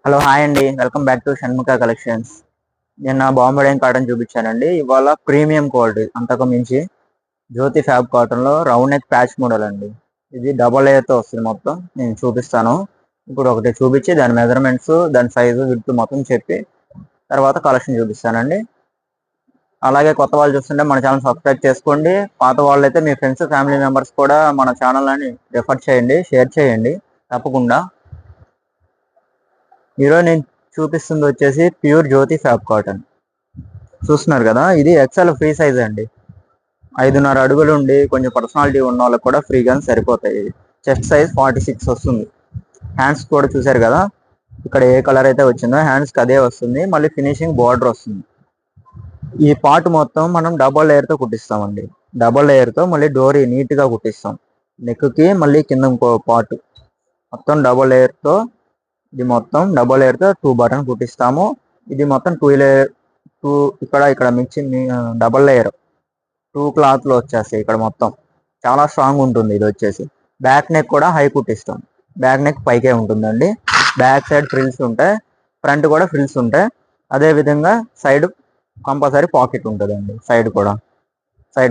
Hello hi అండి, welcome back to Shanmukha collections. నేను నా బాంబే డైన్ కాటన్ చూపించానండి. ఇవాళ ప్రీమియం క్వాలిటీ అంతకు మించి జ్యోతి ఫ్యాబ్ కాటన్లో రౌండ్ నెక్ ప్యాచ్ మోడల్ అండి. ఇది డబల్ లేయర్తో వస్తుంది. మొత్తం నేను చూపిస్తాను. ఇప్పుడు ఒకటి చూపించి దాని మెజర్మెంట్స్, దాని సైజు, విడ్త్ మొత్తం చెప్పి తర్వాత కలెక్షన్ చూపిస్తానండి. అలాగే కొత్త వాళ్ళు చూస్తుంటే మన ఛానల్ సబ్స్క్రైబ్ చేసుకోండి. పాత వాళ్ళు అయితే మీ ఫ్రెండ్స్, ఫ్యామిలీ మెంబర్స్ కూడా మన ఛానల్ అని రెఫర్ చేయండి, షేర్ చేయండి తప్పకుండా. ఈరోజు నేను చూపిస్తుంది వచ్చేసి ప్యూర్ జ్యోతి ఫ్యాబ్ కాటన్. చూస్తున్నారు కదా, ఇది ఎక్సెల్ ఫ్రీ సైజ్ అండి. 5.5 అడుగులు ఉండి కొంచెం పర్సనాలిటీ ఉన్న వాళ్ళకి కూడా ఫ్రీగా సరిపోతాయి. చెస్ట్ సైజ్ 46 వస్తుంది. హ్యాండ్స్ కూడా చూసారు కదా, ఇక్కడ ఏ కలర్ అయితే వచ్చిందో హ్యాండ్స్కి అదే వస్తుంది. మళ్ళీ ఫినిషింగ్ బార్డర్ వస్తుంది. ఈ పార్ట్ మొత్తం మనం డబల్ లేయర్తో కుట్టిస్తామండి. డబల్ లేయర్తో మళ్ళీ డోరీ నీట్గా కుట్టిస్తాం. నెక్కి మళ్ళీ కింద ఇంకో పార్ట్ మొత్తం డబల్ లేయర్తో, ఇది మొత్తం డబల్ లేయర్తో 2 బటన్ కుట్టిస్తాము. ఇది మొత్తం 2 లేయర్, 2 ఇక్కడ మిక్సింగ్ డబల్ లేయర్ 2 క్లాత్లో వచ్చేస్తాయి. ఇక్కడ మొత్తం చాలా స్ట్రాంగ్ ఉంటుంది. ఇది వచ్చేసి బ్యాక్ నెక్ కూడా హై కుట్టిస్తాం. బ్యాక్ నెక్ పైకే ఉంటుందండి. బ్యాక్ సైడ్ ఫ్రిల్స్ ఉంటాయి, ఫ్రంట్ కూడా ఫ్రిల్స్ ఉంటాయి. అదేవిధంగా సైడ్ కంపల్సరీ పాకెట్ ఉంటుందండి. సైడ్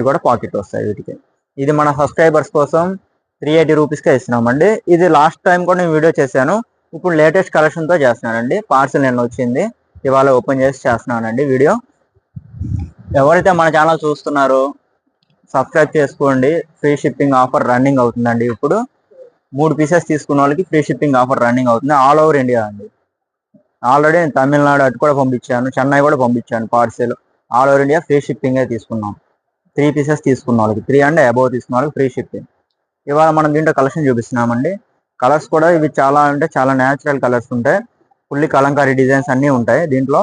కూడా పాకెట్ వస్తాయి వీటికి. ఇది మన సబ్స్క్రైబర్స్ కోసం 380 రూపీస్కే ఇస్తున్నామండి. ఇది లాస్ట్ టైం కూడా నేను వీడియో చేశాను. ఇప్పుడు లేటెస్ట్ కలెక్షన్తో చేస్తున్నానండి. పార్సిల్ నేను వచ్చింది, ఇవాళ ఓపెన్ చేసి చేస్తున్నానండి వీడియో. ఎవరైతే మన ఛానల్ చూస్తున్నారో సబ్స్క్రైబ్ చేసుకోండి. ఫ్రీ షిప్పింగ్ ఆఫర్ రన్నింగ్ అవుతుందండి. ఇప్పుడు 3 పీసెస్ తీసుకున్న వాళ్ళకి ఫ్రీ షిప్పింగ్ ఆఫర్ రన్నింగ్ అవుతుంది ఆల్ ఓవర్ ఇండియా అండి. ఆల్రెడీ నేను తమిళనాడు అటు కూడా పంపించాను, చెన్నై కూడా పంపించాను parcel. All over India free షిప్పింగే తీసుకున్నాం. 3 పీసెస్ తీసుకున్న వాళ్ళకి, 3 అండ్ అబోవ్ తీసుకున్న వాళ్ళకి ఫ్రీ షిప్పింగ్. ఇవాళ మనం దీంట్లో కలెక్షన్ చూపిస్తున్నామండి. కలర్స్ కూడా ఇవి చాలా అంటే చాలా న్యాచురల్ కలర్స్ ఉంటాయి. ఫుల్లీ కలంకారీ డిజైన్స్ అన్నీ ఉంటాయి దీంట్లో.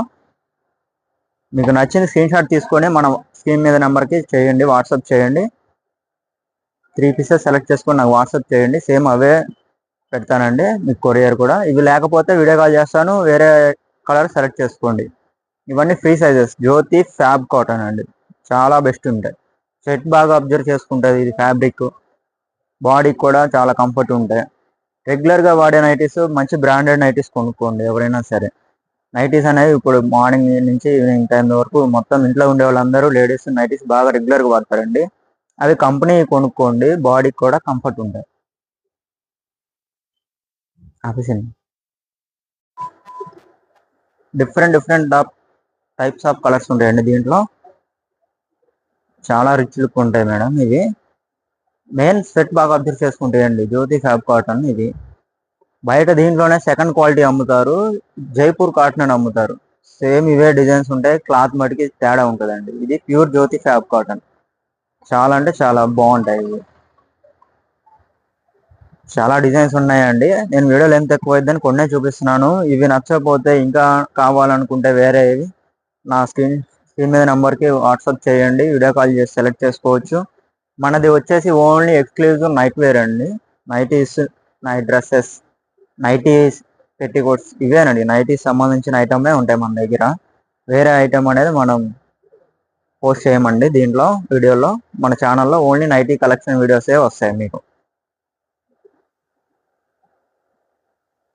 మీకు నచ్చిన స్క్రీన్ షాట్ తీసుకొని మనం స్క్రీన్ మీద నెంబర్కి చేయండి, వాట్సాప్ చేయండి. 3 పీసెస్ సెలెక్ట్ చేసుకొని నాకు వాట్సాప్ చేయండి. సేమ్ అవే పెడతానండి మీకు కొరియర్ కూడా. ఇవి లేకపోతే వీడియో కాల్ చేస్తాను, వేరే కలర్ సెలెక్ట్ చేసుకోండి. ఇవన్నీ ఫ్రీ సైజెస్. జ్యోతి ఫ్యాబ్ కాటన్ అండి, చాలా బెస్ట్ ఉంటాయి. సెట్ బాగా అబ్జర్వ్ చేసుకుంటుంది. ఇది ఫ్యాబ్రిక్, బాడీకి కూడా చాలా కంఫర్ట్ ఉంటాయి. రెగ్యులర్గా వాడే నైటీస్, మంచి బ్రాండెడ్ నైటీస్ కొనుక్కోండి ఎవరైనా సరే. నైటీస్ అనేవి ఇప్పుడు మార్నింగ్ నుంచి ఈవినింగ్ టైం వరకు మొత్తం ఇంట్లో ఉండే వాళ్ళందరూ లేడీస్ నైటీస్ బాగా రెగ్యులర్గా వాడతారండి. అవి కంపెనీ కొనుక్కోండి, బాడీకి కూడా కంఫర్ట్ ఉంటాయి. డిఫరెంట్ టైప్స్ ఆఫ్ కలర్స్ ఉంటాయండి దీంట్లో. చాలా రిచ్ లుక్ ఉంటాయి మేడం. ఇవి మెయిన్ సెట్ బాగా అబ్జర్వ్ చేసుకుంటాయండి. జ్యోతి ఫ్యాబ్ కాటన్ ఇది. బయట దీంట్లోనే సెకండ్ క్వాలిటీ అమ్ముతారు, జైపూర్ కాటన్ అని అమ్ముతారు. సేమ్ ఇవే డిజైన్స్ ఉంటాయి, క్లాత్ మటుకి తేడా ఉంటుందండి. ఇది ప్యూర్ జ్యోతి ఫ్యాబ్ కాటన్. చాలా అంటే చాలా బాగుంటాయి ఇవి. చాలా డిజైన్స్ ఉన్నాయండి. నేను వీడియో లెంత్ ఎక్కువ అయిద్దని కొన్నే చూపిస్తున్నాను. ఇవి నచ్చకపోతే ఇంకా కావాలనుకుంటే వేరే ఇవి నా స్క్రీన్ మీద నెంబర్కి వాట్సాప్ చేయండి, వీడియో కాల్ చేసి సెలెక్ట్ చేసుకోవచ్చు. మనది వచ్చేసి ఓన్లీ ఎక్స్క్లూజివ్ నైట్ వేర్ అండి. Nighties, night dresses, nighties, petticoats ఇవేనండి. నైటీస్ సంబంధించిన ఐటమే ఉంటాయి మన దగ్గర. వేరే ఐటమ్ అనేది మనం పోస్ట్ చేయమండి దీంట్లో వీడియోలో. మన ఛానల్లో ఓన్లీ నైటీ కలెక్షన్ వీడియోసే వస్తాయి మీకు.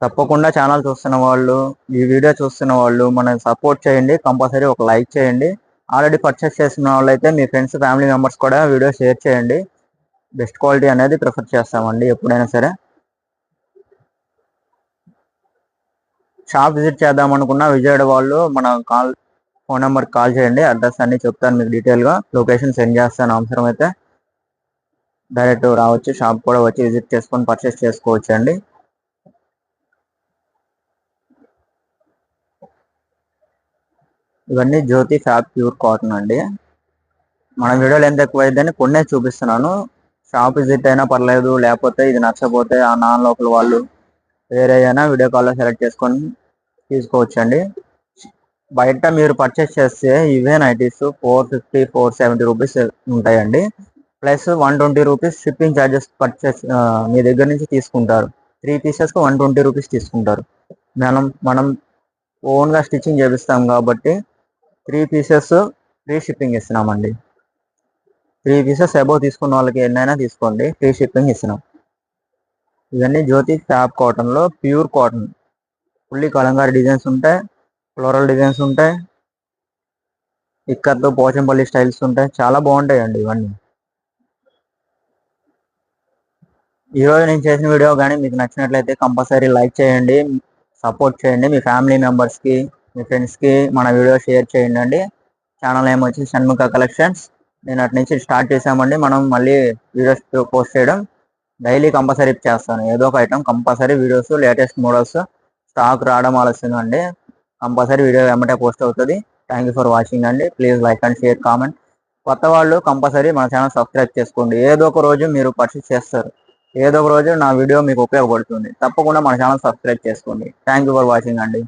తప్పకుండా ఛానల్ చూస్తున్న వాళ్ళు, ఈ వీడియో చూస్తున్న వాళ్ళు మనం సపోర్ట్ చేయండి. కంపల్సరీ ఒక లైక్ చేయండి. ఆల్రెడీ పర్చేస్ చేసిన వాళ్ళైతే మీ ఫ్రెండ్స్, ఫ్యామిలీ మెంబర్స్ కూడా వీడియో షేర్ చేయండి. బెస్ట్ క్వాలిటీ అనేది ప్రిఫర్ చేస్తామండి ఎప్పుడైనా సరే. షాప్ విజిట్ చేద్దాం అనుకున్న విజయవాడ వాళ్ళు మన ఫోన్ నెంబర్కి కాల్ చేయండి. అడ్రస్ అన్నీ చెప్తాను మీకు డీటెయిల్గా. లొకేషన్ సెండ్ చేస్తాను. అవసరం అయితే డైరెక్ట్ రావచ్చు, షాప్ కూడా వచ్చి విజిట్ చేసుకొని పర్చేస్ చేసుకోవచ్చు అండి. ఇవన్నీ జ్యోతి ఫ్యాబ్ ప్యూర్ కాటన్ అండి. మన వీడియోలు ఎంత ఎక్కువ అయిద్దని కొన్నే చూపిస్తున్నాను. షాప్ విజిట్ అయినా పర్లేదు, లేకపోతే ఇది నచ్చకపోతే ఆ నాన్ లోకల్ వాళ్ళు వేరే అయినా వీడియో కాల్లో సెలెక్ట్ చేసుకొని తీసుకోవచ్చండి. బయట మీరు పర్చేస్ చేస్తే ఇవే నైటీస్ 450, 470 రూపీస్ ఉంటాయండి. Plus 120 rupees shipping charges purchase మీ దగ్గర నుంచి తీసుకుంటారు. 3 పీసెస్కి 120 రూపీస్ తీసుకుంటారు. మనం ఓన్గా స్టిచ్చింగ్ చేపిస్తాం కాబట్టి 3 పీసెస్ ఫ్రీ షిప్పింగ్ ఇస్తున్నామండి. 3 పీసెస్ అబోవ్ తీసుకున్న వాళ్ళకి ఎన్నైనా తీసుకోండి, ఫ్రీ షిప్పింగ్ ఇస్తున్నాం. ఇవన్నీ జ్యోతి ఫ్యాబ్ కాటన్లో pure cotton. Fully Kalamkari designs ఉంటాయి, ఫ్లోరల్ డిజైన్స్ ఉంటాయి, ఇక్కత్తో పోచంపల్లి స్టైల్స్ ఉంటాయి. చాలా బాగుంటాయండి ఇవన్నీ. ఈరోజు నేను చేసిన వీడియో కానీ మీకు నచ్చినట్లయితే కంపల్సరీ లైక్ చేయండి, సపోర్ట్ చేయండి. మీ ఫ్యామిలీ మెంబర్స్కి, మీ ఫ్రెండ్స్కి మన వీడియో షేర్ చేయండి అండి. ఛానల్ నేమ్ వచ్చి షణ్ముఖ కలెక్షన్స్. నేను అటు నుంచి స్టార్ట్ చేసామండి. మనం మళ్ళీ వీడియోస్ పోస్ట్ చేయడం డైలీ కంపల్సరీ చేస్తాను. ఏదో ఒక item compulsory videos, latest models stock రావడం ఆలస్యంగా అండి. కంపల్సరీ వీడియో వెంబడే పోస్ట్ అవుతుంది. థ్యాంక్ యూ ఫర్ వాచింగ్ అండి. Please like and share, comment. కొత్త వాళ్ళు కంపల్సరీ మన ఛానల్ సబ్స్క్రైబ్ చేసుకోండి. ఏదో ఒక రోజు మీరు పర్చేస్ చేస్తారు, ఏదో ఒక రోజు నా వీడియో మీకు ఉపయోగపడుతుంది. తప్పకుండా మన ఛానల్ సబ్స్క్రైబ్ చేసుకోండి. థ్యాంక్ యూ ఫర్ వాచింగ్ అండి.